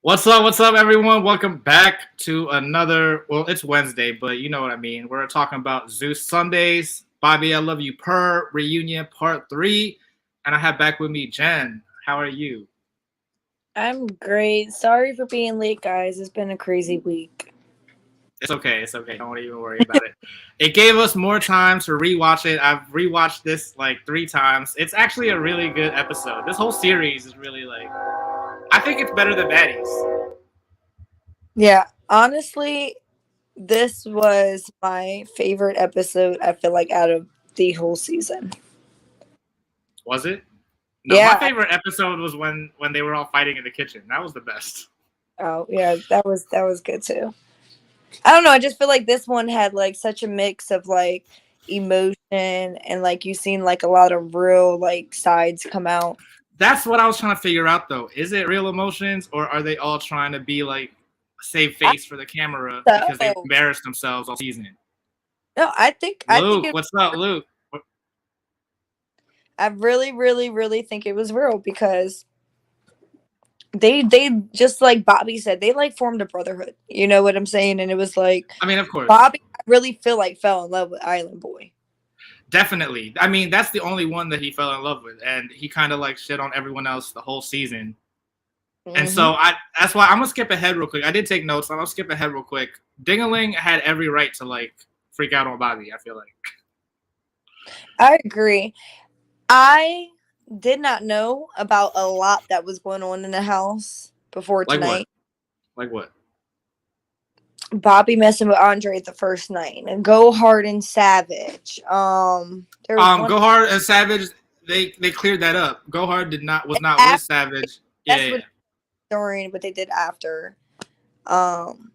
What's up, everyone? Welcome back to another. Well, it's Wednesday, but you know what I mean. We're talking about Zeus Sundays, Bobby, I Love You, Purr reunion part 3, and I have back with me Jen. How are you? I'm great. Sorry for being late, guys. It's been a crazy week. It's okay. It's okay. Don't even worry about it. It gave us more time to rewatch it. I've rewatched this like 3 times. It's actually a really good episode. This whole series is really like. I think it's better than Baddies. Yeah, honestly, this was my favorite episode, I feel like, out of the whole season. Was it? No, my Yeah. favorite episode was when they were all fighting in the kitchen. That was the best. Oh, yeah, that was good too. I don't know, I just feel like this one had like such a mix of like emotion and like you seen like a lot of real like sides come out. That's what I was trying to figure out though. Is it real emotions or are they all trying to be like save I face for the camera because they so embarrassed themselves all season? no, I think Luke, what's up, Luke? I really think it was real because they just like Bobby said, they like formed a brotherhood. You know what I'm saying? And it was like I mean, of course. Bobby, I really feel like fell in love with Island Boy. Definitely. I mean, that's the only one that he fell in love with, and he kind of like shit on everyone else the whole season. And Hmm. so that's why I'm gonna skip ahead real quick. I did take notes. I'm gonna skip ahead real quick. Dingaling had every right to like freak out on Bobby. I feel like. I agree. I did not know about a lot that was going on in the house before Like what? tonight. Like what? Bobby messing with Andre the first night and Go Hard and Savage. There was one Go Hard and Savage. They cleared that up. Go Hard was not with after, Savage. Yeah, that's yeah. what during what they did after. Um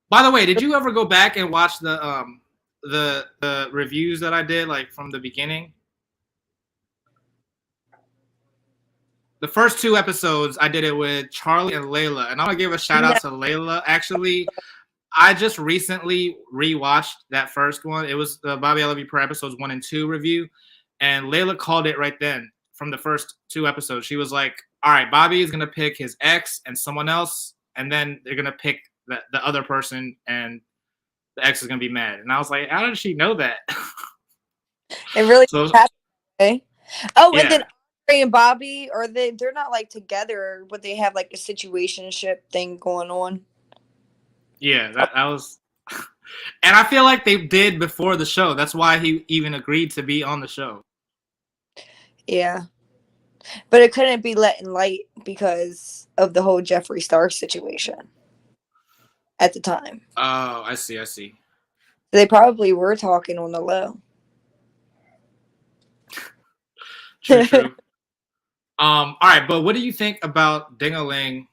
By the way, did you ever go back and watch the reviews that I did like from the beginning? The first 2 episodes, I did it with Charlie and Layla, and I'm gonna give a shout no, out to Layla. Actually, I just recently rewatched that first one. It was the Bobby I Love You per episodes 1 and 2 review, and Layla called it right then from the first 2 episodes. She was like, "All right, Bobby is gonna pick his ex and someone else, and then they're gonna pick the other person, and the ex is gonna be mad." And I was like, "How did she know that?" it really So happened. Okay. Oh, and yeah, then Andre and Bobby, are they're not like together, but they have like a situationship thing going on. yeah, that was. And I feel like they did before the show. That's why he even agreed to be on the show. Yeah. But it couldn't be let in light because of the whole Jeffree Star situation at the time. Oh, I see. I see. They probably were talking on the low. True, true. All right, but what do you think about Dingaling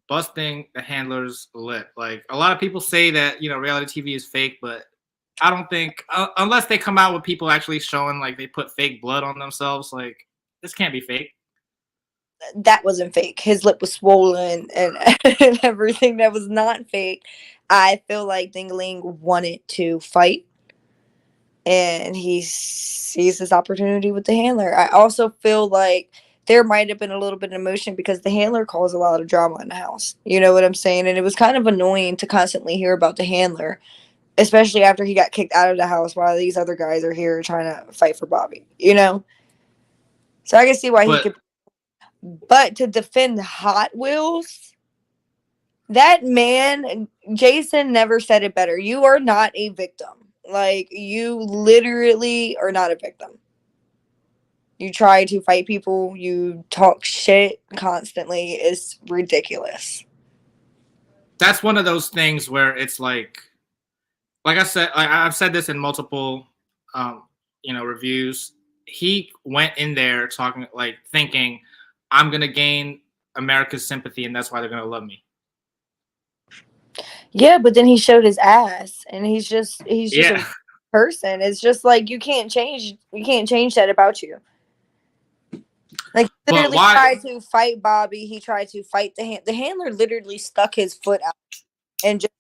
busting the handler's lip? Like a lot of people say that reality TV is fake, but I don't think unless they come out with people actually showing like they put fake blood on themselves, like this can't be fake. That wasn't fake. His lip was swollen and, and everything that was not fake. I feel like Dingling wanted to fight and he sees this opportunity with the handler. I also feel like there might have been a little bit of emotion because the handler caused a lot of drama in the house. You know what I'm saying? And it was kind of annoying to constantly hear about the handler, especially after he got kicked out of the house while these other guys are here trying to fight for Bobby, you know? So I can see why he But could. But to defend Hot Wheels, that man, Jason never said it better. You are not a victim. Like, you literally are not a victim. You try to fight people, you talk shit constantly. It's ridiculous. that's one of those things where it's like I said, I've said this in multiple, reviews. He went in there talking like thinking, I'm gonna gain America's sympathy, and that's why they're gonna love me. Yeah, but then he showed his ass and he's just Yeah, a person. It's just like you can't change that about you. Like he but literally why? tried to fight Bobby. He tried to fight the handler. Literally stuck his foot out and just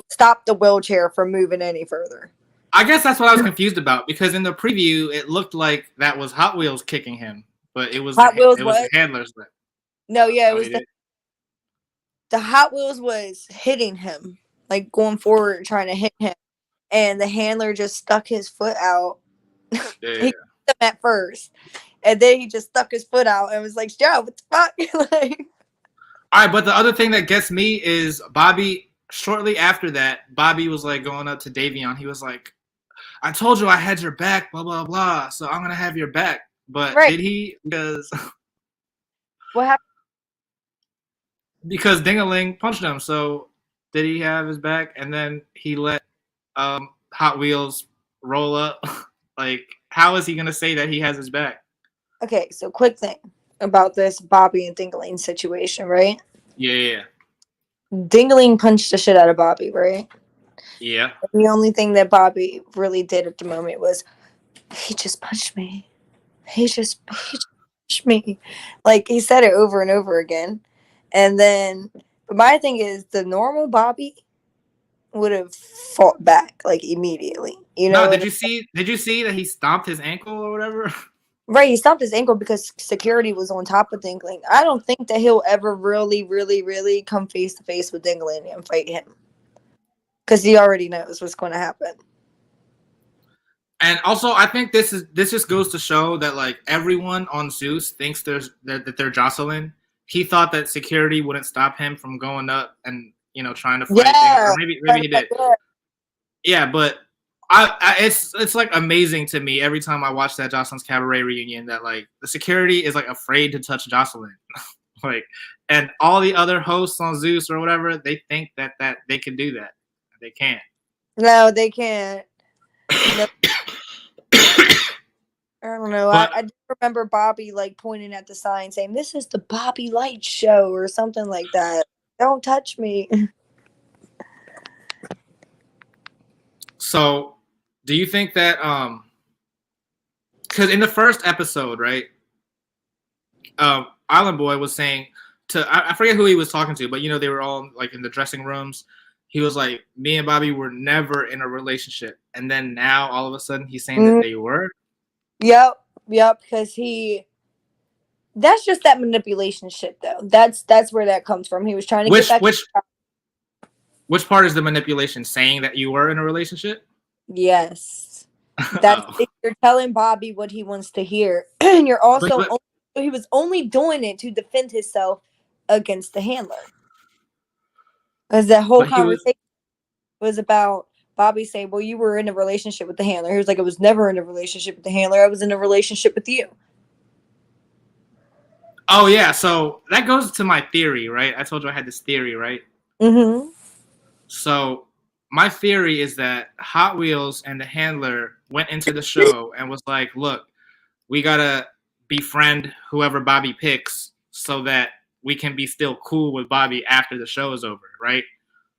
stopped the wheelchair from moving any further. I guess that's what I was confused about because in the preview it looked like that was Hot Wheels kicking him, but it was Hot Wheels it was the what? handlers that. No, yeah, it Oh, was he the did. the Hot Wheels was hitting him, like going forward trying to hit him, and the handler just stuck his foot out. Yeah. He hit him at first, and then he just stuck his foot out and was like, "Joe, what the fuck?" Like, All right, but the other thing that gets me is Bobby. Shortly after that, Bobby was like going up to Davion. He was like, "I told you I had your back, blah blah blah. So I'm gonna have your back." But right? did he? Because What happened? because Dingaling punched him. So did he have his back? And then he let Hot Wheels roll up. Like, how is he gonna say that he has his back? Okay, so quick thing about this Bobby and Dingaling situation, right? Yeah, Dingaling punched the shit out of Bobby, right? yeah. The only thing that Bobby really did at the moment was he just punched me. He just punched me. Like he said it over and over again. And then but my thing is the normal Bobby would have fought back like immediately. You No, know, did and you see? Did you see that he stomped his ankle or whatever? right, he stomped his ankle because security was on top of Dingling. I don't think that he'll ever really, really, really come face to face with Dingling and fight him. Because he already knows what's going to happen. And also, I think this just goes to show that like everyone on Zeus thinks that they're Jocelyn. He thought that security wouldn't stop him from going up and trying to fight things, or Yeah. maybe he did. Yeah, but it's like amazing to me every time I watch that Jocelyn's Cabaret reunion that like the security is like afraid to touch Jocelyn, like, and all the other hosts on Zeus or whatever they think that they can do that, they can't. No, they can't. No, I don't know. But I do remember Bobby like pointing at the sign saying, "This is the Bobby Light Show" or something like that. Don't touch me. so, do you think that because in the first episode, right, Island Boy was saying I forget who he was talking to, but they were all like in the dressing rooms. He was like, "Me and Bobby were never in a relationship," and then now all of a sudden he's saying that Mm, they were. yep, yep. Because that's just that manipulation shit, though. That's where that comes from. He was trying to get Which back. which which part is the manipulation? Saying that you were in a relationship? Yes, that's Oh. you're telling Bobby what he wants to hear, and you're But, also but he was only doing it to defend himself against the handler. Because that whole but he was. conversation was about Bobby saying, "Well, you were in a relationship with the handler." He was like, "I was never in a relationship with the handler. I was in a relationship with you." Oh yeah, so that goes to my theory, right? I told you I had this theory, right? Mm-hmm. So my theory is that Hot Wheels and the handler went into the show and was like, "Look, we gotta befriend whoever Bobby picks so that we can be still cool with Bobby after the show is over, right?"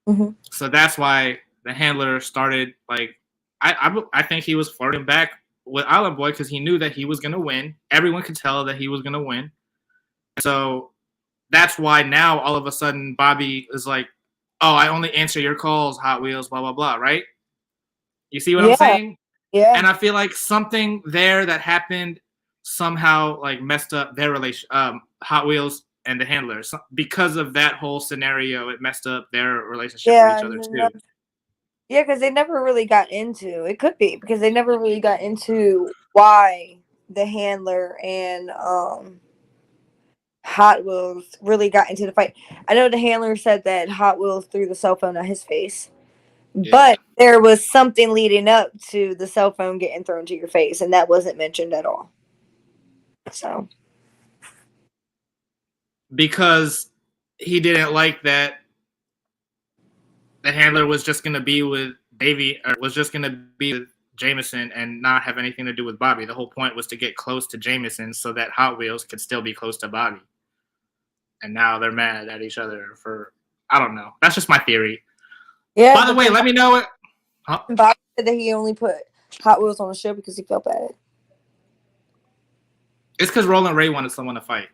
Mm-hmm. So that's why the handler started like, I think he was flirting back with Island Boy because he knew that he was gonna win. Everyone could tell that he was gonna win. So that's why now all of a sudden Bobby is like, "Oh, I only answer your calls, Hot Wheels, blah blah blah," right? You see what I'm Yeah, saying? yeah, And I feel like something there that happened somehow like messed up their relation, Hot Wheels and the handler. So, because of that whole scenario, it messed up their relationship with yeah, each other too. yeah. Because they never really got into it. Could be because they never really got into why the handler and Hot Wheels really got into the fight. I know the handler said that Hot Wheels threw the cell phone at his face, Yeah. but there was something leading up to the cell phone getting thrown to your face, and that wasn't mentioned at all. So, Because he didn't like that the handler was just gonna be with Davey or was just gonna be with Jameson and not have anything to do with Bobby. The whole point was to get close to Jameson so that Hot Wheels could still be close to Bobby. And now they're mad at each other for I don't know. That's just my theory. yeah, By the but way, then let me know it. Huh? Bobby said that he only put Hot Wheels on the show because he felt bad. It's because Roland Ray wanted someone to fight.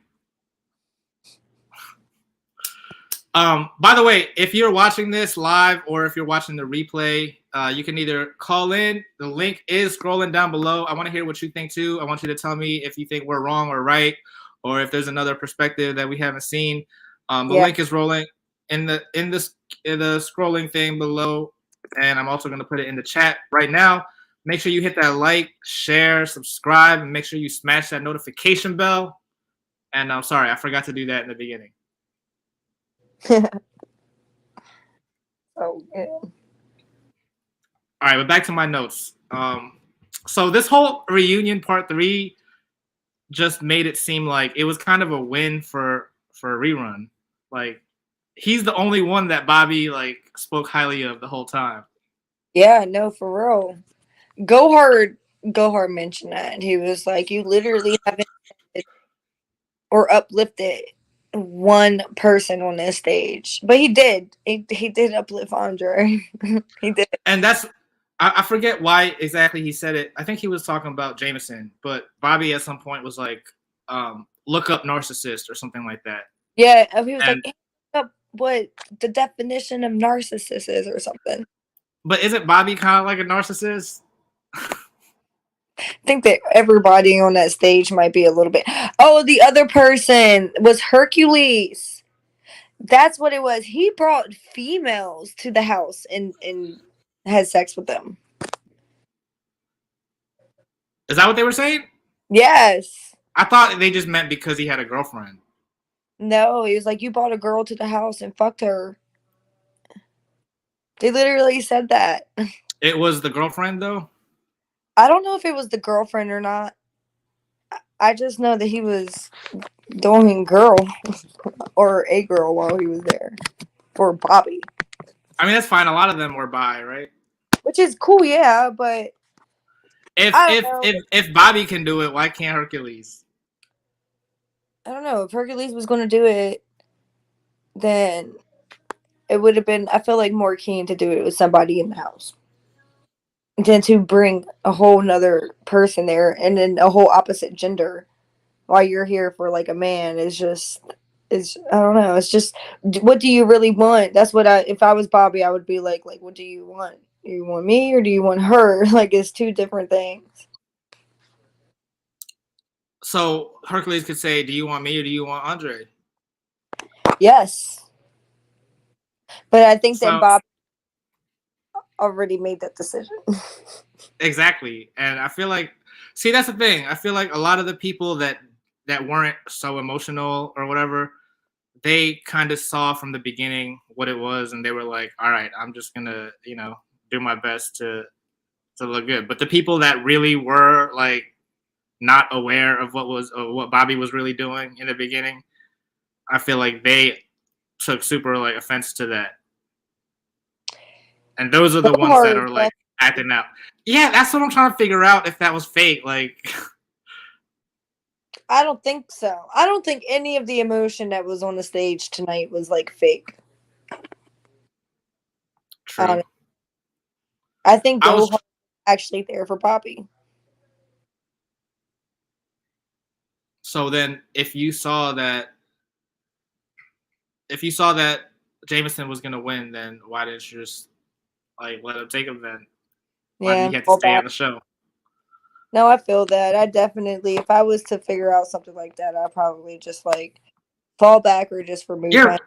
By the way, if you're watching this live or if you're watching the replay, you can either call in. The link is scrolling down below. I want to hear what you think too. I want you to tell me if you think we're wrong or right, or if there's another perspective that we haven't seen. The Yeah, link is rolling. in the scrolling thing below, and I'm also gonna put it in the chat right now. Make sure you hit that like, share, subscribe, and make sure you smash that notification bell. And I'm sorry, I forgot to do that in the beginning. Oh, yeah. All right, but back to my notes. So this whole reunion part 3 just made it seem like it was kind of a win for Rerun. Like he's the only one that Bobby like spoke highly of the whole time. Yeah, no, for real. Go hard mentioned that. He was like, you literally haven't or uplifted one person on this stage. But he did. He did uplift Andre. He did. And that's I forget why exactly he said it. I think he was talking about Jameson, but Bobby at some point was like, look up narcissist or something like that. Yeah, he was And like, up what the definition of narcissist is or something. but isn't Bobby kind of like a narcissist? I think that everybody on that stage might be a little bit. Oh, the other person was Hercules. That's what it was. He brought females to the house and had sex with them. Is that what they were saying? Yes. I thought they just meant because he had a girlfriend. No, he was like, you brought a girl to the house and fucked her. They literally said that. It was the girlfriend though. I don't know if it was the girlfriend or not. I just know that he was doing girl or a girl while he was there for Bobby. I mean, that's fine. A lot of them were bi, right? Which is cool, yeah, but If Bobby can do it, why can't Hercules? I don't know. If Hercules was going to do it, then it would have been, I feel like, more keen to do it with somebody in the house than to bring a whole nother person there and then a whole opposite gender while you're here for like a man is just, is I don't know. It's just, what do you really want? That's what if I was Bobby, I would be like, what do you want? Do you want me or do you want her? Like, it's two different things. So Hercules could say, "Do you want me or do you want Andre?" Yes. But I think that So Bob already made that decision. exactly, and I feel like, see, that's the thing. I feel like a lot of the people that weren't so emotional or whatever, they kind of saw from the beginning what it was, and they were like, "All right, I'm just gonna, do my best to look good." But the people that really were like not aware of what Bobby was really doing in the beginning, I feel like they took super like offense to that, and those are the ones that are like acting out. Yeah, that's what I'm trying to figure out if that was fake. Like, I don't think so. I don't think any of the emotion that was on the stage tonight was like fake. true. I think I was Gohan actually there for Bobby. so then if you saw that Jameson was gonna win, then why didn't you just like let him take him then? Why did Yeah, he have to stay on the show? no, I feel that. I definitely, if I was to figure out something like that, I'd probably just like fall back or just remove my.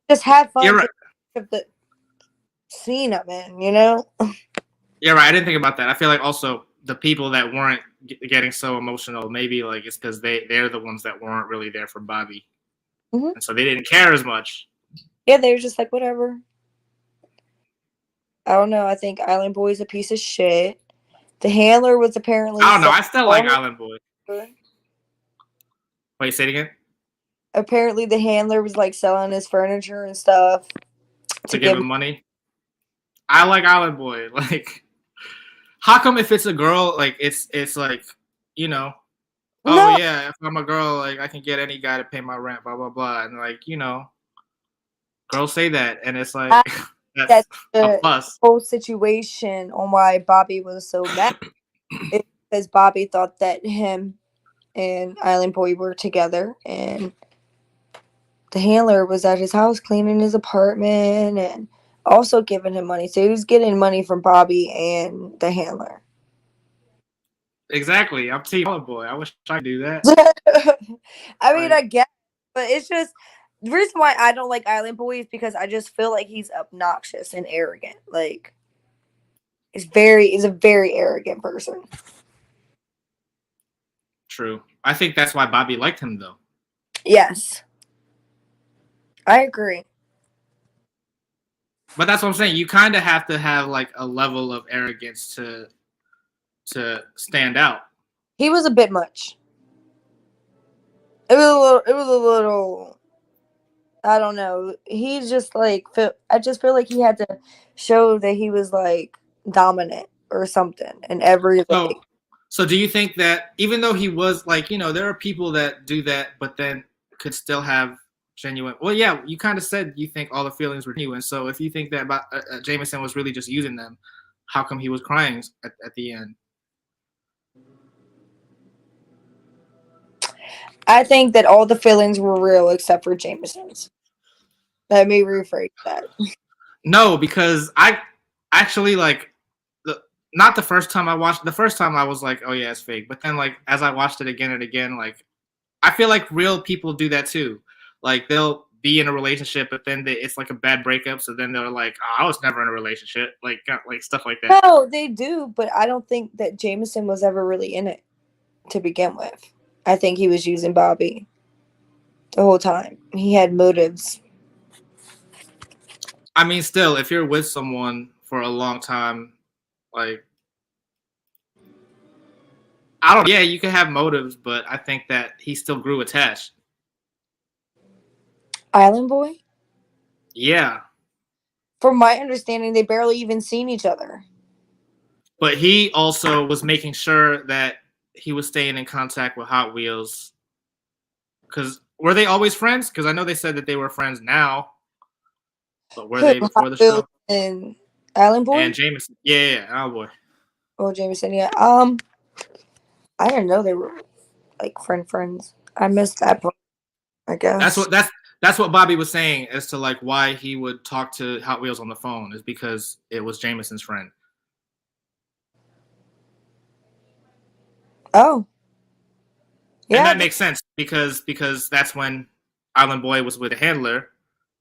Just have fun. You're right. Of the scene I'm in, you know? You're right. I didn't think about that. I feel like also the people that weren't getting so emotional, maybe like it's because they're the ones that weren't really there for Bobby, and so they didn't care as much. Yeah, they were just like, whatever. I don't know. I think Island Boy's a piece of shit. The handler was apparently. I don't know. I still like Island Boy. Wait, say it again. Apparently, the handler was like selling his furniture and stuff to give him money. I like Island Boy. Like, how come if it's a girl, like it's like, oh no. yeah, if I'm a girl, like I can get any guy to pay my rent, blah blah blah, and like girls say that, and it's like that's a plus. Whole situation on why Bobby was so mad is because Bobby thought that him and Island Boy were together, and the handler was at his house cleaning his apartment and also giving him money. So he was getting money from Bobby and the handler. Exactly. I'm Team Island Boy. I wish I could do that. I mean, I guess, but it's just The reason why I don't like Island Boy is because I just feel like he's obnoxious and arrogant. Like, he's a very arrogant person. True. I think that's why Bobby liked him, though. Yes, I agree. But that's what I'm saying. You kind of have to have like a level of arrogance to stand out. He was a bit much. It was a little. It was a little. I don't know. He's just like. I just feel like he had to show that he was like dominant or something in every like. So do you think that even though he was like, there are people that do that, but then could still have genuine. Well, yeah, you kind of said you think all the feelings were genuine. So if you think that Jameson was really just using them, how come he was crying at the end? I think that all the feelings were real except for Jameson's. Let me rephrase that. No, because I actually like not the first time I watched. The first time I was like, oh yeah, it's fake. But then like as I watched it again and again, like I feel like real people do that too. Like they'll be in a relationship, but then it's like a bad breakup. So then they're like, oh, I was never in a relationship, like stuff like that. No, they do, but I don't think that Jameson was ever really in it to begin with. I think he was using Bobby the whole time. He had motives. I mean, still, if you're with someone for a long time, like I don't know. Yeah, you can have motives, but I think that he still grew attached. Island Boy? Yeah. From my understanding, they barely even seen each other. But he also was making sure that he was staying in contact with Hot Wheels. Because were they always friends? Because I know they said that they were friends now. But were they before the show? And Island Boy? And Jameson. Yeah, Island Boy. Oh, Jameson, yeah. I didn't know they were like friends. I missed that part, I guess. That's what Bobby was saying as to like why he would talk to Hot Wheels on the phone is because it was Jameson's friend. Oh. Yeah, and that makes sense because that's when Island Boy was with a handler,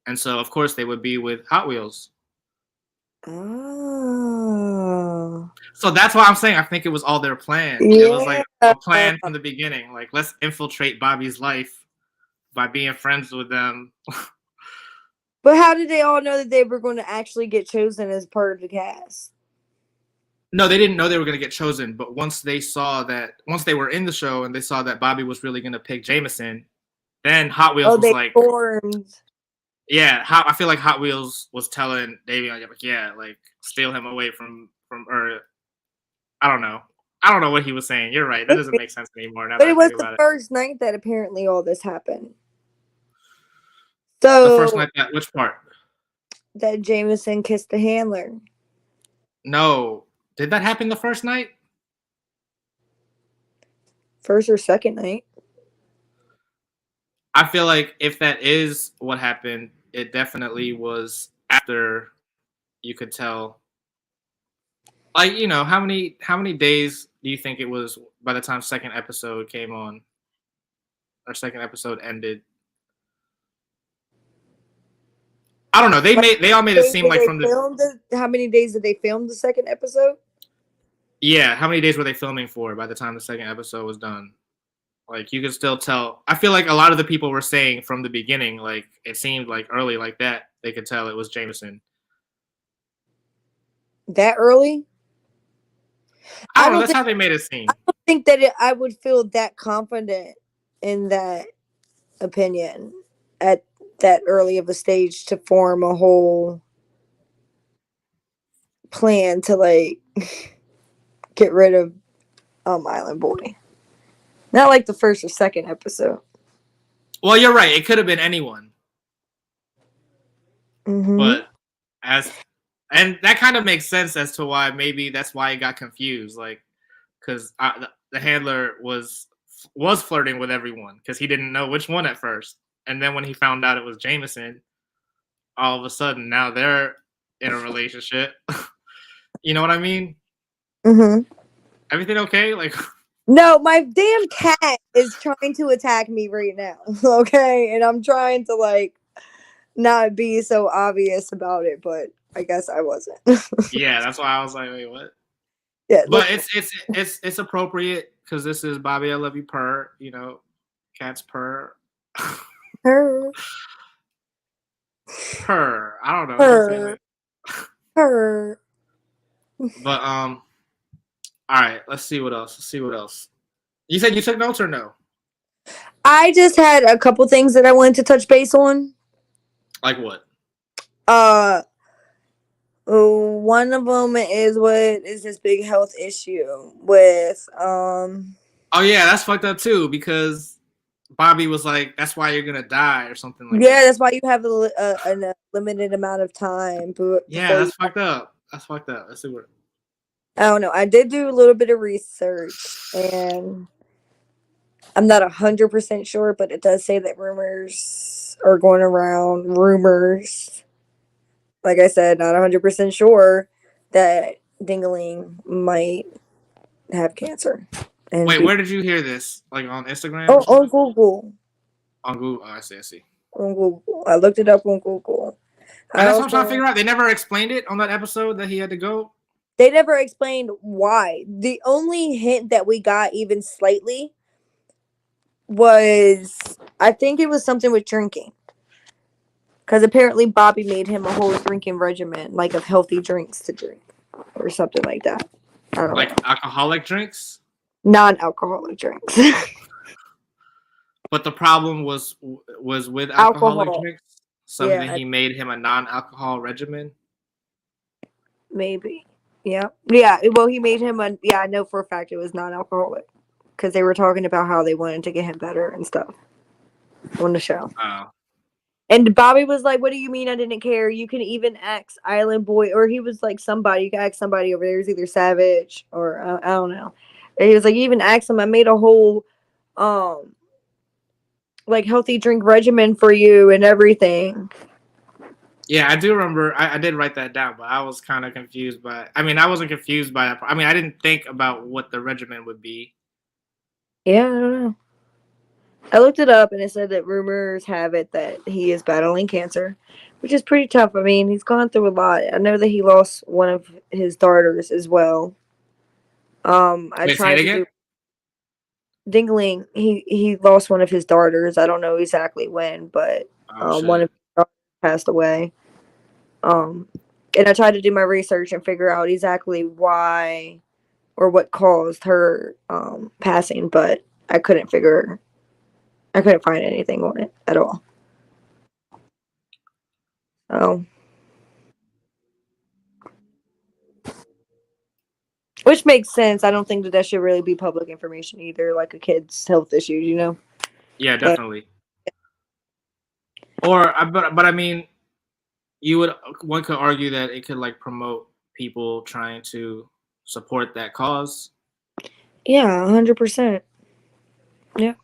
and so of course they would be with Hot Wheels. Oh. So that's why I'm saying I think it was all their plan. Yeah. It was like a plan from the beginning. Like, let's infiltrate Bobby's life by being friends with them. But how did they all know that they were going to actually get chosen as part of the cast? No, they didn't know they were going to get chosen. But once they were in the show and they saw that Bobby was really going to pick Jameson, then Hot Wheels was like, formed. Yeah, I feel like Hot Wheels was telling Davey, like, steal him away from or I don't know what he was saying. You're right. That doesn't make sense anymore. But it was the first night that apparently all this happened. So the first night which part? That Jameson kissed the handler. No. Did that happen the first night? First or second night. I feel like if that is what happened, it definitely was after you could tell. Like, how many days do you think it was by the time second episode came on? Or second episode ended? I don't know. They all made it seem like from how many days did they film the second episode? Yeah, how many days were they filming for by the time the second episode was done? Like, you could still tell. I feel like a lot of the people were saying from the beginning, like, it seemed like early like that, they could tell it was Jameson. That early? I don't know. That's how they made it seem. I don't think that I would feel that confident in that opinion at that early of a stage to form a whole plan to, like, get rid of Island Boy. Not like the first or second episode. Well, you're right. It could have been anyone. Mm-hmm. But and that kind of makes sense as to why maybe that's why he got confused. Like, because the handler was flirting with everyone because he didn't know which one at first. And then when he found out it was Jameson, all of a sudden now they're in a relationship. You know what I mean? Mm-hmm. Everything okay? Like, no, my damn cat is trying to attack me right now. Okay, and I'm trying to like not be so obvious about it, but I guess I wasn't. Yeah, that's why I was like, wait, what? Yeah, look. But it's appropriate because this is Bobby, I love you, Purr. You know, cats purr. Her, Purr. I don't know. Keep saying her, it. her. But all right. Let's see what else. Let's see what else. You said you took notes or no? I just had a couple things that I wanted to touch base on. Like what? Uh, one of them is what is this big health issue with Oh yeah, that's fucked up too because Bobby was like, "That's why you're gonna die" or something like Yeah, that. that's why you have a limited amount of time Yeah, before you. that's fucked up. That's fucked up. Let's see what. I don't know. I did do a little bit of research, and I'm not 100% sure, but it does say that rumors are going around. Rumors, like I said, not 100% sure that Dingaling might have cancer and Wait, be where did you hear this? Like on Instagram or oh something? on Google. On Google. Oh, I see. I see. On Google, I looked it up on Google. And I that's what I'm trying to also figure out. They never explained it on that episode that he had to go. they never explained why. The only hint that we got, even slightly, was I think it was something with drinking. Because apparently Bobby made him a whole drinking regimen, like of healthy drinks to drink, or something like that. I don't Like know. alcoholic drinks. Non-alcoholic drinks. But the problem was with alcoholic Alcohol. drinks. Something Yeah, he made him a non-alcohol regimen. maybe. Yeah. Yeah. Well, he made him a. Yeah, I know for a fact it was non-alcoholic because they were talking about how they wanted to get him better and stuff on the show. Oh, And Bobby was like, "What do you mean I didn't care? You can even ask Island Boy," or he was like somebody. You can ask somebody over there. He's either Savage or I don't know. And he was like, "You even ask him. I made a whole um like healthy drink regimen for you and everything." yeah, I do remember. I did write that down, but I was kind of confused by. I mean, I wasn't confused by that. I mean, I didn't think about what the regimen would be. Yeah, I don't know. I looked it up and it said that rumors have it that he is battling cancer, which is pretty tough. I mean, he's gone through a lot. I know that he lost one of his daughters as well. I Wait, say it tried to again. do Dingling. He lost one of his daughters. I don't know exactly when, but Oh one shit. of his daughters passed away. Um, and I tried to do my research and figure out exactly why or what caused her passing, but I couldn't figure. I couldn't find anything on it at all. So, which makes sense. I don't think that should really be public information either, like a kid's health issues, you know. Yeah, But definitely. Or, but I mean, you would one could argue that it could like promote people trying to support that cause. yeah, 100%. Yeah.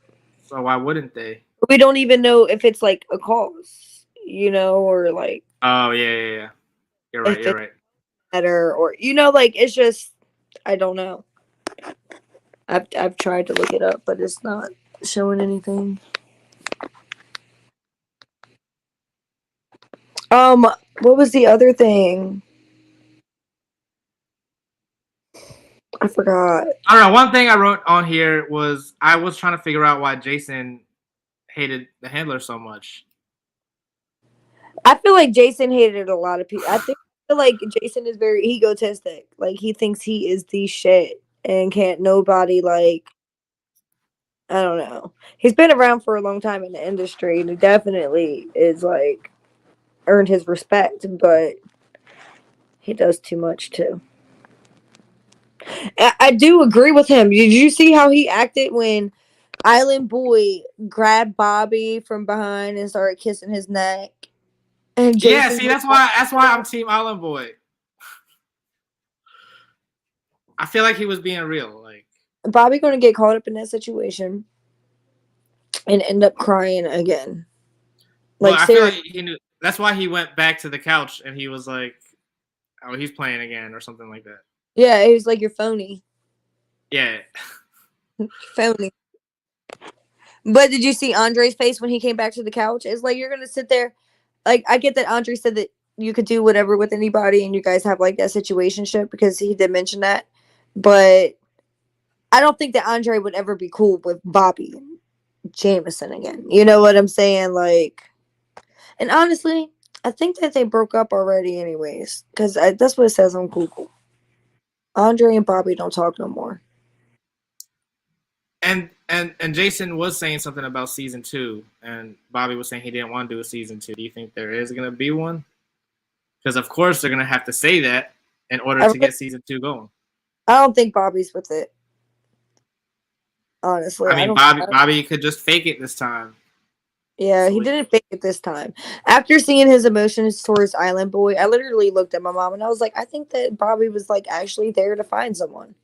So why wouldn't they? We don't even know if it's like a cause, you know, or like Oh yeah. You're right. if You're it's right. better or you know, like it's just I don't know. I've tried to look it up, but it's not showing anything. What was the other thing? I forgot. I don't know. One thing I wrote on here was I was trying to figure out why Jason hated the handler so much. I feel like Jason hated a lot of people. I feel like Jason is very egotistic. Like he thinks he is the shit and can't nobody like I don't know. He's been around for a long time in the industry and he definitely is like earned his respect, but he does too much too. I do agree with him. Did you see how he acted when Island Boy grabbed Bobby from behind and started kissing his neck? And Yeah, Jason see, was that's why I'm Team Island Boy. I feel like he was being real. Like, Bobby going to get caught up in that situation and end up crying again. well, Like I feel like seriously, he knew. That's why he went back to the couch and he was like, "Oh, he's playing again" or something like that. yeah, he was like, "You're phony, Yeah, you're phony." But did you see Andre's face when he came back to the couch? It's like you're gonna sit there. like I get that Andre said that you could do whatever with anybody and you guys have like that situationship because he did mention that. But I don't think that Andre would ever be cool with Bobby Jameson again. You know what I'm saying? Like, and honestly, I think that they broke up already, anyways, because that's what it says on Google. Andre and Bobby don't talk no more. And Jason was saying something about season 2, and Bobby was saying he didn't want to do a season 2. Do you think there is going to be one? Because of course they're going to have to say that in order I, to get season 2 going. I don't think Bobby's with it. Honestly, I I mean, don't. Bobby could just fake it this time. Yeah, So he didn't fake it this time. After seeing his emotions towards Island Boy, I literally looked at my mom and I was like, I think that Bobby was like actually there to find someone.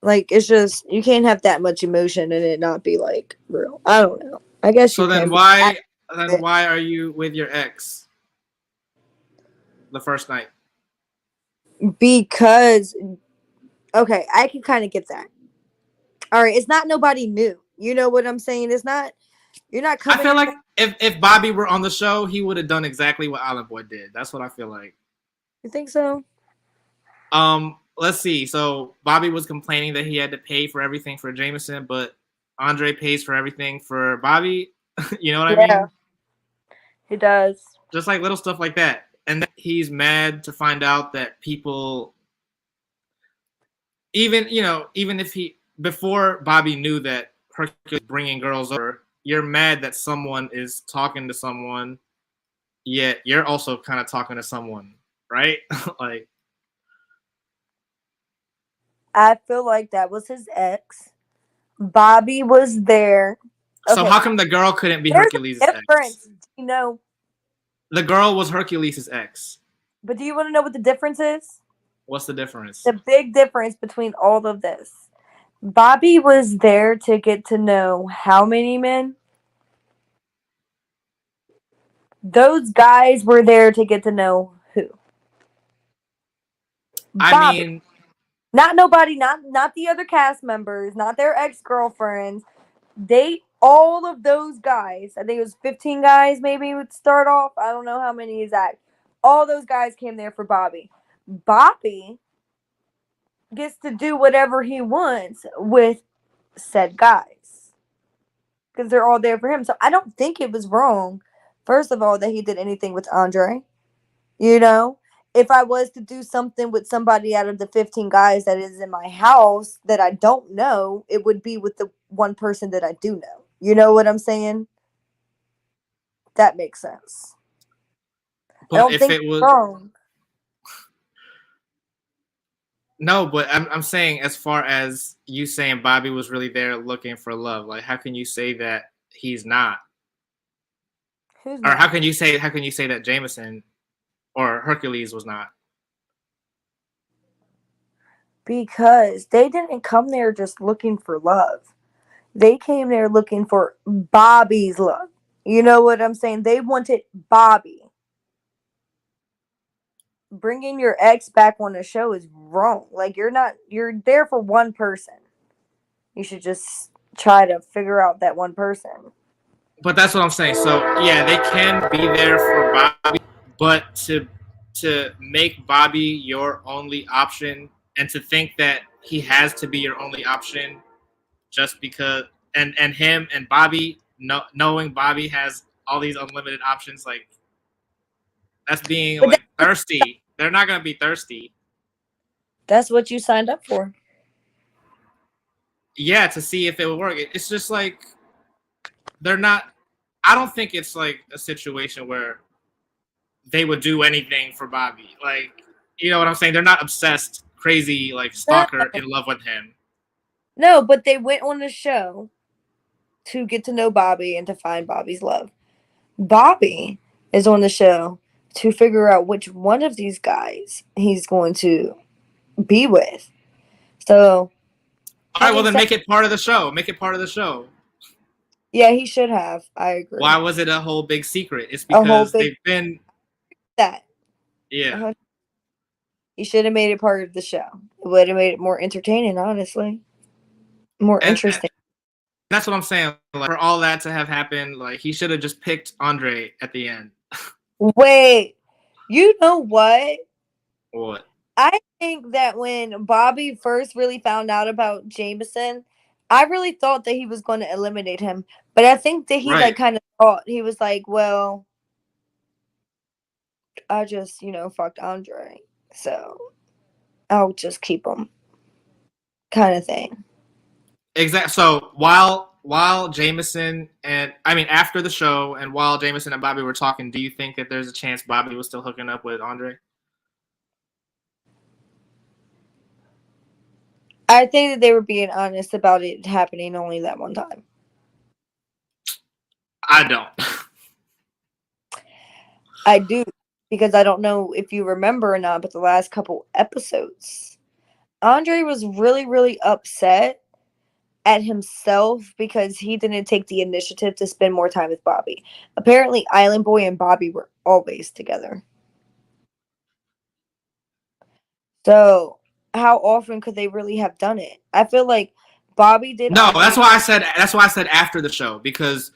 Like, it's just you can't have that much emotion and it not be like real. I don't know. I guess you so then can. But why are you with your ex the first night? because okay, I can kind of get that. All right, it's not nobody new. You know what I'm saying? It's not. You're not I coming feel in. like if Bobby were on the show, he would have done exactly what Island Boy did. That's what I feel like. You think so? Let's see. So Bobby was complaining that he had to pay for everything for Jameson, but Andre pays for everything for Bobby. You know what I Yeah, mean? he does. Just like little stuff like that. And then he's mad to find out that people, even if he before Bobby knew that Hercules bringing girls over, you're mad that someone is talking to someone, yet you're also kind of talking to someone, right? Like, I feel like that was his ex. Bobby was there. so Okay, how come the girl couldn't be there's Hercules' a ex? difference, you know. The girl was Hercules' ex. But do you want to know what the difference is? What's the difference? The big difference between all of this. Bobby was there to get to know how many men? Those guys were there to get to know who? I Bobby. mean, Not nobody, not the other cast members, not their ex-girlfriends. They all of those guys, I think it was 15 guys maybe would start off. I don't know how many exact. All those guys came there for Bobby. Bobby gets to do whatever he wants with said guys because they're all there for him. So I don't think it was wrong, first of all, that he did anything with Andre. You know, if I was to do something with somebody out of the 15 guys that is in my house that I don't know, it would be with the one person that I do know. You know what I'm saying? That makes sense. I but don't if think it it's was wrong. no, but I'm saying as far as you saying Bobby was really there looking for love, like how can you say that he's not? Who's Or not? how can you say that Jameson or Hercules was not? Because they didn't come there just looking for love. They came there looking for Bobby's love. You know what I'm saying? They wanted Bobby. Bringing your ex back on the show is wrong. Like you're there for one person. You should just try to figure out that one person. But that's what I'm saying. So yeah, they can be there for Bobby, but to make Bobby your only option and to think that he has to be your only option just because and him and Bobby knowing Bobby has all these unlimited options, like that's being But like thirsty. They're not gonna be thirsty. that's what you signed up for. Yeah, to see if it would work. It's just like they're not. I don't think it's like a situation where they would do anything for Bobby. Like, you know what I'm saying? They're not obsessed, crazy, like No, stalker in love with him. no, but they went on the show to get to know Bobby and to find Bobby's love. Bobby is on the show to figure out which one of these guys he's going to be with. So, All right, well having then said, make it part of the show. Make it part of the show. yeah, he should have. I Why agree. was it a whole big secret? It's A whole because big they've been, that. yeah. Uh-huh. He should have made it part of the show. It would have made it more entertaining, honestly. More And interesting. that's what I'm saying. Like, for all that to have happened, like he should have just picked Andre at the end. Wait, you know what? What? I think that when Bobby first really found out about Jameson, I really thought that he was going to eliminate him. But I think that he like Right. kind of thought he was like, well, I just fucked Andre, so I'll just keep him, kind of thing. Exactly. So while Jameson and I mean after the show and while Jameson and Bobby were talking, do you think that there's a chance Bobby was still hooking up with Andre? I think that they were being honest about it happening only that one time. I don't. I do, because I don't know if you remember or not, but the last couple episodes, Andre was really, really upset at himself because he didn't take the initiative to spend more time with Bobby. Apparently, Island Boy and Bobby were always together. So, how often could they really have done it? I feel like Bobby did No, Andre. that's why I said after the show because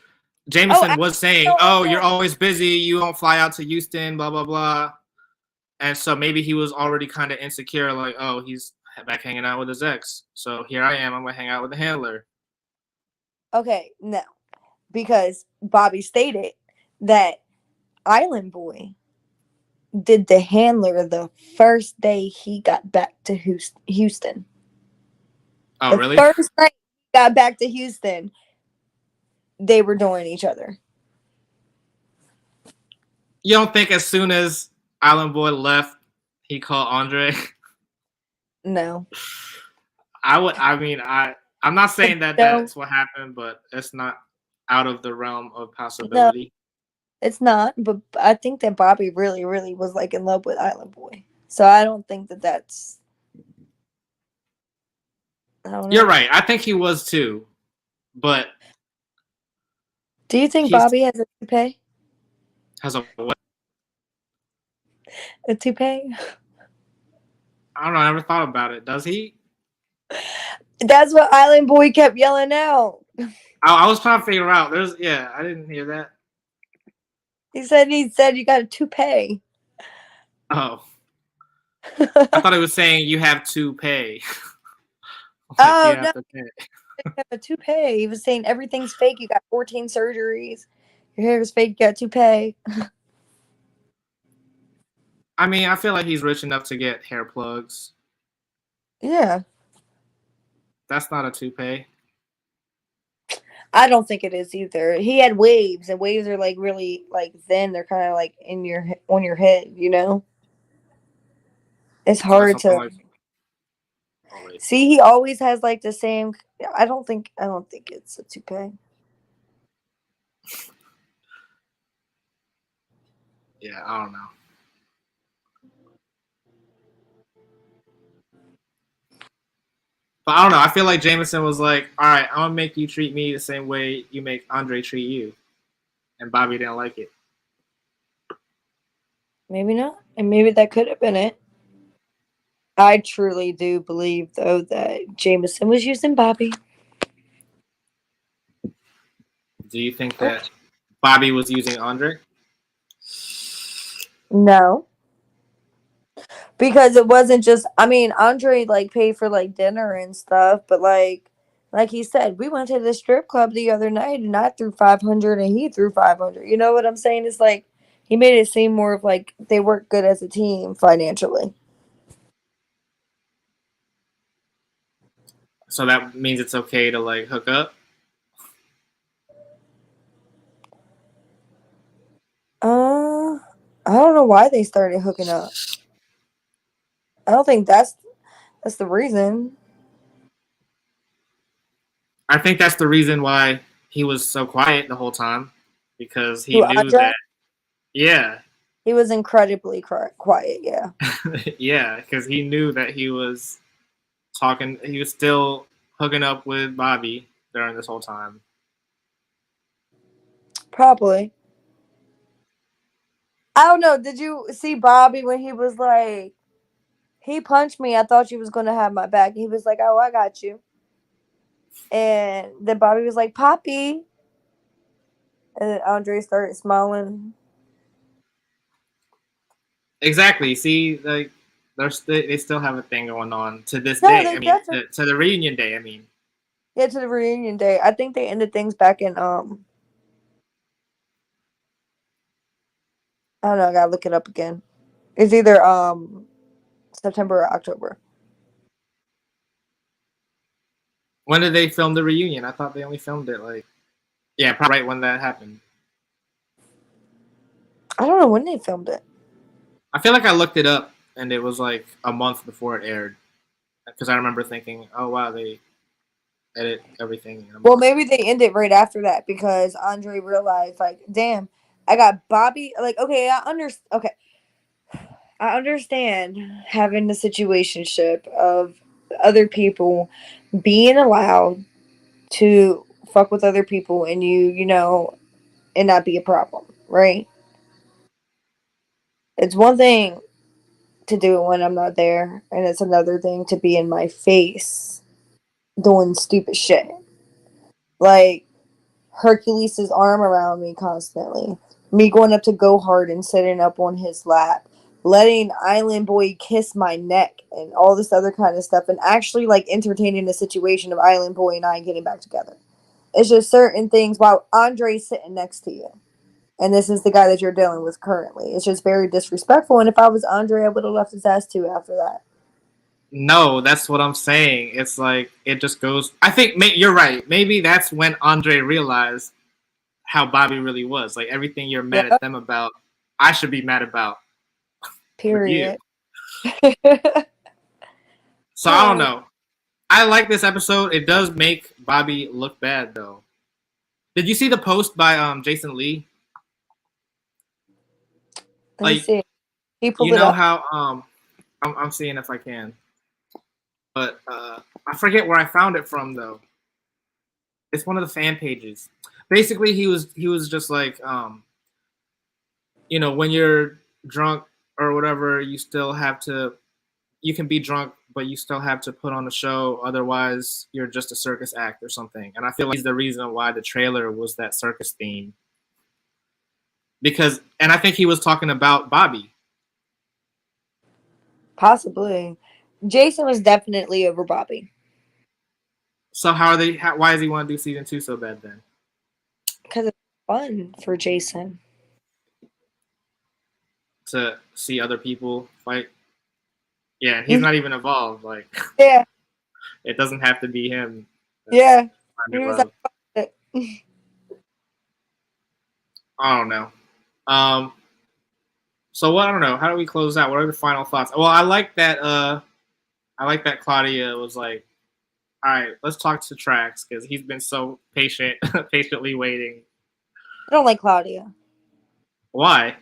Oh, Jameson was saying, no, "Oh, you're no. always busy. You don't fly out to Houston, blah blah blah." And so maybe he was already kind of insecure, like, "Oh, he's back hanging out with his ex. So here I am. I'm gonna hang out with the handler." Okay, no. Because Bobby stated that Island Boy did the handler the first day he got back to Houston. Oh, The really? first night he got back to Houston, they were doing each other. You don't think as soon as Island Boy left, he called Andre? No. I would. I mean, I'm not saying that No, that's what happened, but it's not out of the realm of no, possibility. it's not. But I think that Bobby really, really was like in love with Island Boy. So I don't think that that's. I don't You're know. right. I think he was too, but Do you think he Bobby has a toupee? has a what? A toupee? I don't know. I never thought about it. Does he? That's what Island Boy kept yelling out. I was trying to figure out. I didn't hear that. He said you got a toupee. Oh, I thought he was saying you have to pay. Like you Oh have no, to pay. you have a toupee. He was saying everything's fake. You got 14 surgeries. Your hair is fake. You got a toupee. I mean, I feel like he's rich enough to get hair plugs. Yeah. That's not a toupee. I don't think it is either. He had waves, and waves are like really like thin. They're kind of like in your on your head. It's So that's hard something to like. Oh wait. see. He always has like the same. I don't think it's a toupee. Yeah, I don't know. But I don't know. I feel like Jameson was like, "All right, I'm gonna make you treat me the same way you make Andre treat you," and Bobby didn't like it. Maybe not, and maybe that could have been it. I truly do believe though that Jameson was using Bobby. Do you think that Bobby was using Andre? No, because it wasn't just. I mean, Andre like paid for like dinner and stuff, but like he said, we went to the strip club the other night and I threw 500 and he threw 500. You know what I'm saying? It's like he made it seem more of like they work good as a team financially. So that means it's okay to like hook up. Uh, I don't know why they started hooking up. I don't think that's the reason. I think that's the reason why he was so quiet the whole time because he Who knew Andre? that. Yeah, He was incredibly quiet. Yeah, yeah, because he knew that he was talking. He was still hooking up with Bobby during this whole time. probably. I don't know. Did you see Bobby when he was like, he punched me? I thought you was gonna have my back. He was like, "Oh, I got you." And then Bobby was like, Poppy. And then Andre started smiling. Exactly. See, like they still have a thing going on to this No, day. they I mean, definitely, to the reunion day. I mean, yeah, to the reunion day. I think they ended things back in, I don't know, I gotta look it up again. It's either September or October. when did they film the reunion? I thought they only filmed it like, yeah, probably right when that happened. I don't know when they filmed it. I feel like I looked it up and it was like a month before it aired because I remember thinking, oh wow, they edit everything in a Well, month. maybe they ended right after that because Andre realized, like, damn, I got Bobby. Like, okay, okay, I understand having the situationship of other people being allowed to fuck with other people and you know, and not be a problem, right? It's one thing to do it when I'm not there, and it's another thing to be in my face doing stupid shit. Like Hercules' arm around me constantly. Me going up to Go Hard and sitting up on his lap. Letting Island Boy kiss my neck and all this other kind of stuff, and actually like entertaining the situation of Island Boy and I getting back together. It's just certain things while Andre's sitting next to you. And this is the guy that you're dealing with currently. It's just very disrespectful. And if I was Andre, I would have left his ass too after that. No, that's what I'm saying. It's like it just goes. I think you're right. Maybe that's when Andre realized how Bobby really was. Like everything you're mad Yeah. at them about, I should be mad about with you. Period. So I don't know. I like this episode. It does make Bobby look bad though. Did you see the post by Jason Lee? Let me Like see. He you pulled it know up. how I'm seeing if I can, but I forget where I found it from though. It's one of the fan pages. Basically, he was just like when you're drunk or whatever, you still have to. You can be drunk, but you still have to put on a show. Otherwise, you're just a circus act or something. And I feel like he's the reason why the trailer was that circus theme. And I think he was talking about Bobby. Possibly. Jason was definitely over Bobby. So how are they? Why does he want to do season 2 so bad then? Because it's fun for Jason. To see other people fight. Yeah, he's Mhm. not even involved. Like Yeah. it doesn't have to be him. Yeah. He Finding was love. like, I don't know. Um. So what? I don't know. How do we close out? What are the final thoughts? Well, I like that. I like that Claudia was like, "All right, let's talk to Trax because he's been so patient, patiently waiting." I don't like Claudia. Why?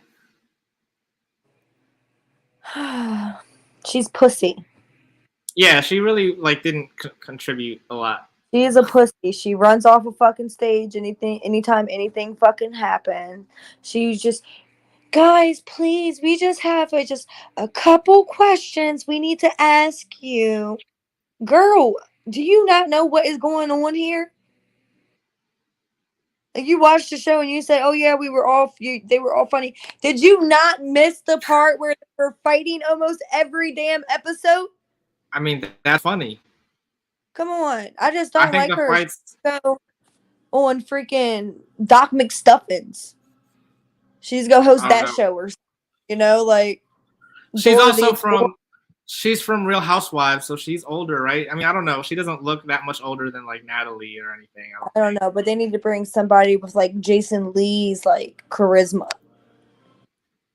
She's pussy. Yeah, she really like didn't contribute a lot. She is a pussy. She runs off a fucking stage anytime anything fucking happens. She's just, guys, please, we just have just a couple questions we need to ask you. Girl, do you not know what is going on here? Like, you watched the show and you said, "Oh yeah, they were all funny." Did you not miss the part where they were fighting almost every damn episode? I mean, that's funny. Come on, I just I don't think like the her. She fights. go on freaking Doc McStuffins. She's go host I don't that know. show or like She's Dora the also Explorer. from. She's from Real Housewives, so she's older, right? I mean, I don't know. She doesn't look that much older than like Natalie or anything. I don't I don't think. know, but they need to bring somebody with like Jason Lee's like charisma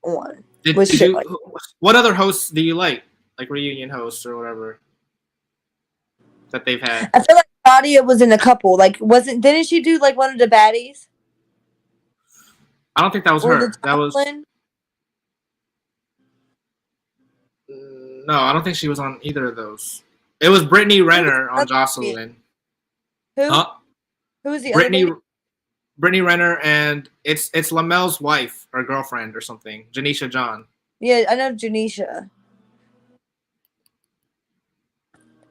on Did with shit you? like. What other hosts do you like reunion hosts or whatever that they've had? I feel like Claudia was in a couple. Like, wasn't didn't she do like one of the baddies I don't think that was or the her. That was Jocelyn? no. I don't think she was on either of those. It was Brittany Who was Renner the on other baddie? Jocelyn. Who? Huh? Who was the other Brittany baby? Brittany Renner and it's Lamel's wife or girlfriend or something. Janisha John. Yeah, I know Janisha.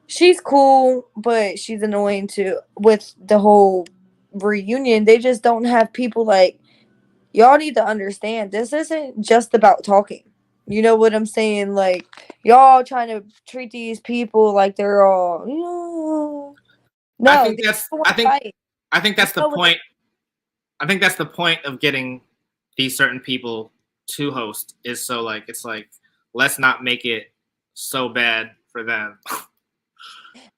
She's cool, but she's annoying too. With the whole reunion, they just don't have people like y'all need to understand. This isn't just about talking. You know what I'm saying? Like y'all trying to treat these people like they're all I no. think These that's people I want to think fight. I think You that's the know what? point. I think that's the point of getting these certain people to host is so like it's like let's not make it so bad for them.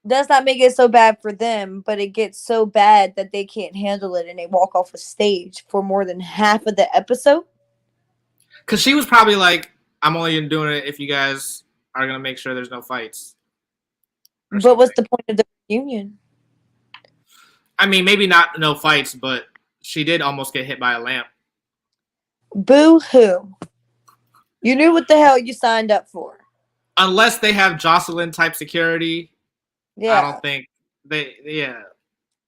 Does not make it so bad for them, but it gets so bad that they can't handle it and they walk off a stage for more than half of the episode. Because she was probably like, I'm only doing it if you guys are gonna make sure there's no fights or But what's something. the point of the reunion? I mean, maybe not no fights, but she did almost get hit by a lamp. Boo hoo. You knew what the hell you signed up for. Unless they have Jocelyn type security, I Yeah. don't think they. Yeah,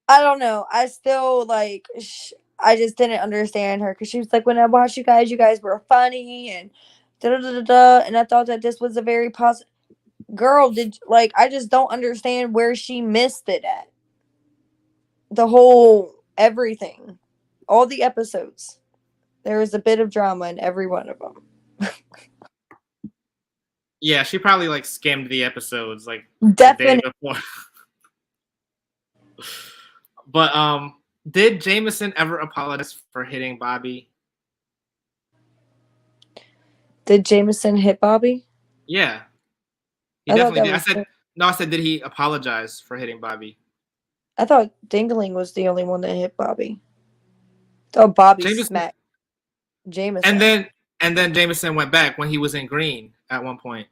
I don't know. I still like. I just didn't understand her because she was like, when I watched you guys were funny and da da da da da. And I thought that this was a very positive. Girl, did like I just don't understand where she missed it at. The whole everything, all the episodes. There was a bit of drama in every one of them. yeah. She probably like skimmed the episodes like the day Definitely. before. But did Jameson ever apologize for hitting Bobby? Did Jameson hit Bobby? Yeah, he I thought definitely that did. I was. said no. I said did he apologize for hitting Bobby? I thought Dingling was the only one that hit Bobby. I thought Bobby Jameson, smacked and Jameson. then Jameson went back when he was in green at one point.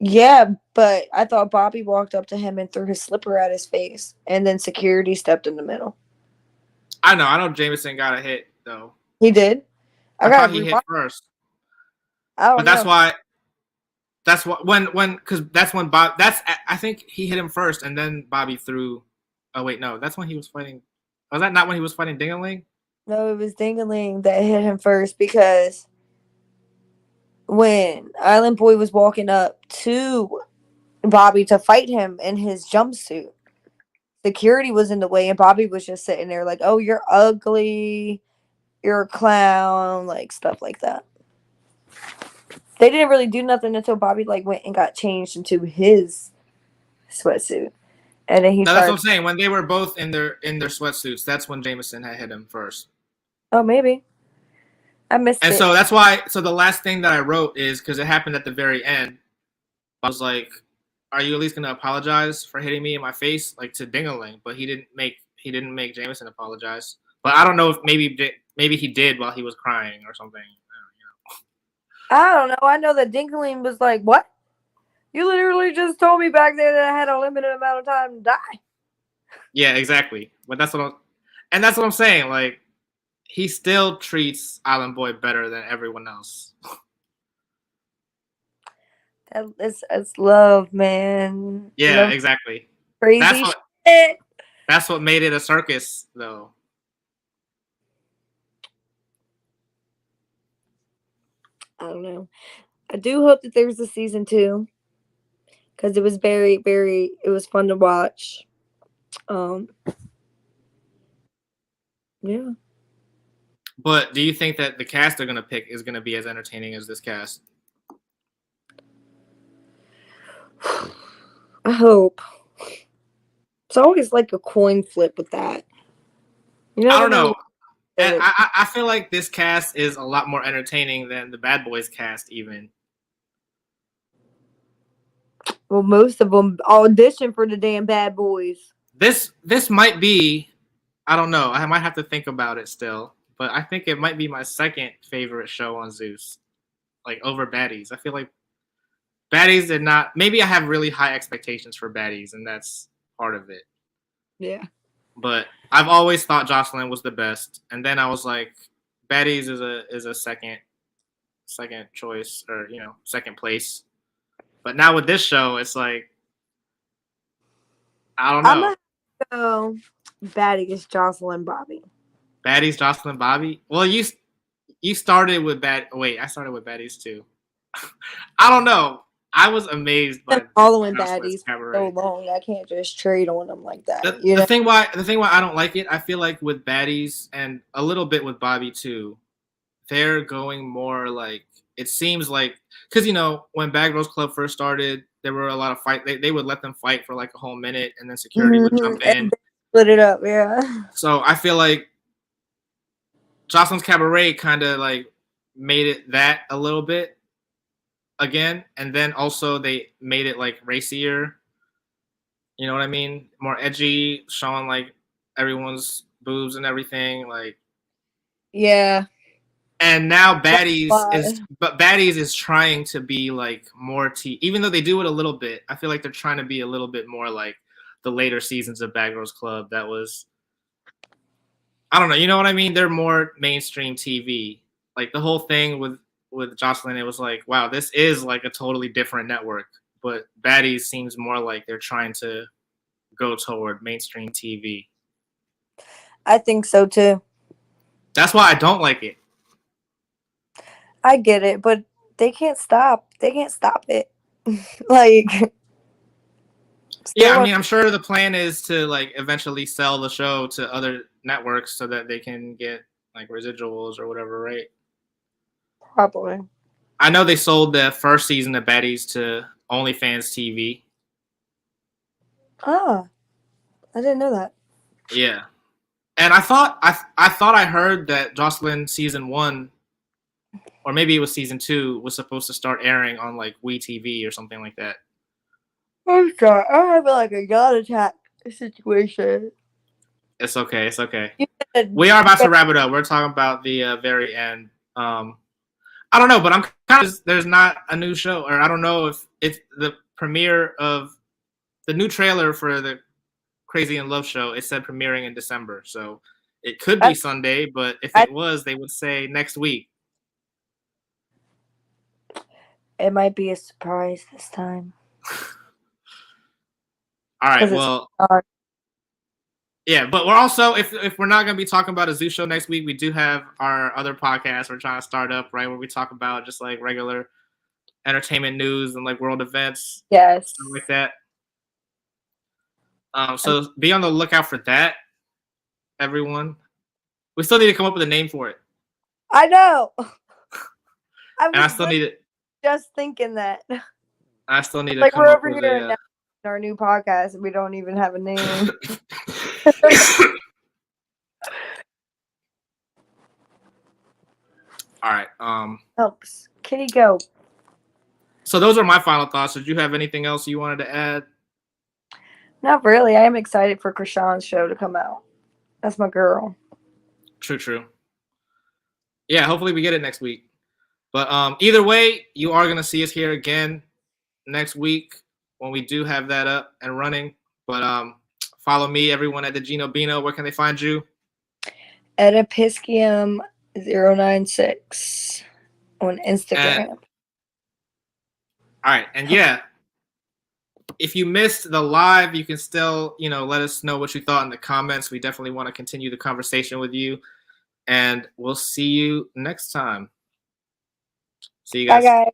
Yeah, but I thought Bobby walked up to him and threw his slipper at his face, and then security stepped in the middle. I know. I know Jameson got a hit though. He did. I I gotta thought he hit rewatch. first, I but don't that's know. why. That's what when because that's when Bob. That's I think he hit him first, and then Bobby threw. Oh wait, no, that's when he was fighting. Was that not when he was fighting Dingaling? No, it was Dingaling that hit him first because when Island Boy was walking up to Bobby to fight him in his jumpsuit, security was in the way, and Bobby was just sitting there like, "Oh, you're ugly, you're a clown," like stuff like that. They didn't really do nothing until Bobby like went and got changed into his sweatsuit, and then he No, that's what I'm started. saying. When they were both in their sweatsuits, that's when Jameson had hit him first. Oh, maybe I missed And it. so that's why. So the last thing that I wrote is because it happened at the very end. I was like, "Are you at least gonna apologize for hitting me in my face, like to Dingaling?" But he didn't make Jameson apologize. But I don't know if maybe he did while he was crying or something. I don't know. I know that Dingaling was like, "What? You literally just told me back there that I had a limited amount of time to die." Yeah, exactly. But that's what I'm saying. Like he still treats Island Boy better than everyone else. It's love, man. Yeah, Love, exactly. That's crazy what shit. that's what made it a circus, though. I don't know. I do hope that there's a season two because it was very, very. It was fun to watch. Um, yeah. But do you think that the cast they're gonna pick is gonna be as entertaining as this cast? I hope. It's always like a coin flip with that. You I never don't know. know. And I feel like this cast is a lot more entertaining than the Bad Boys cast, even. Well, most of them audition for the damn Bad Boys. This might be, I don't know. I might have to think about it still, but I think it might be my second favorite show on Zeus, like over Baddies. I feel like Baddies did not. Maybe I have really high expectations for Baddies, and that's part of it. Yeah. But I've always thought Jocelyn was the best, and then I was like, Baddies is a second choice or second place. But now with this show, it's like I don't I'm know. gonna go Batty is Jocelyn Bobby. Baddies, Jocelyn, Bobby. Well, you started with bad. Wait, I started with Baddies too. I don't know. I was amazed Been by following Jocelyn's baddies for so cabaret. long. I can't just trade on them like that. The, You the know? thing why I don't like it, I feel like with baddies and a little bit with Bobby too, they're going more like it seems like because when Bad Girls Club first started, there were a lot of fight. They would let them fight for like a whole minute, and then security would jump And in. they split it up. Yeah. So I feel like Jocelyn's Cabaret kind of like made it that a little bit again, and then also they made it like racier. You know what I mean? More edgy, showing like everyone's boobs and everything. Like, Yeah. and now Why? Baddies is trying to be like more even though they do it a little bit. I feel like they're trying to be a little bit more like the later seasons of Bad Girls Club. That was, I don't know. You know what I mean? They're more mainstream TV. Like the whole thing with Jocelyn, it was like, wow, this is like a totally different network. But Baddies seems more like they're trying to go toward mainstream TV. I think so too. That's why I don't like it. I get it, but they can't stop. They can't stop it. Like, Yeah, still I want mean, I'm sure the plan is to like eventually sell the show to other networks so that they can get like residuals or whatever, right? probably. I know they sold the first season of Baddies to OnlyFans TV. Ah, I didn't know that. Yeah. And I thought I heard that Jocelyn season 1 or maybe it was season 2 was supposed to start airing on like WeTV or something like that. I'm sorry. I'm having like a god attack situation. It's okay. It's okay. You said, We are about to wrap it up. We're talking about the very end. I don't know, but I'm kind of there's not a new show, or I don't know if it's the premiere of the new trailer for the Crazy in Love show. It said premiering in December, so it could be Sunday. But if it was, they would say next week. it might be a surprise this time. All right, well, yeah, but we're also if we're not going to be talking about a Zeus show next week, we do have our other podcast we're trying to start up, right, where we talk about just like regular entertainment news and like world events, Yes, stuff like that. So be on the lookout for that, everyone. We still need to come up with a name for it. I know. I still need it. Just thinking that. I still need to like come we're up over with here in our new podcast and we don't even have a name. All right. Helps. Kitty go. So those are my final thoughts. Did you have anything else you wanted to add? Not really. I am excited for Krishan's show to come out. That's my girl. True. Yeah, hopefully we get it next week. But either way, you are gonna see us here again next week when we do have that up and running. But follow me, everyone, at the Gino Bino. Where can they find you? At Episkium096 on Instagram. All right, and yeah, if you missed the live, you can still, let us know what you thought in the comments. We definitely want to continue the conversation with you, and we'll see you next time. See you guys. Bye, guys.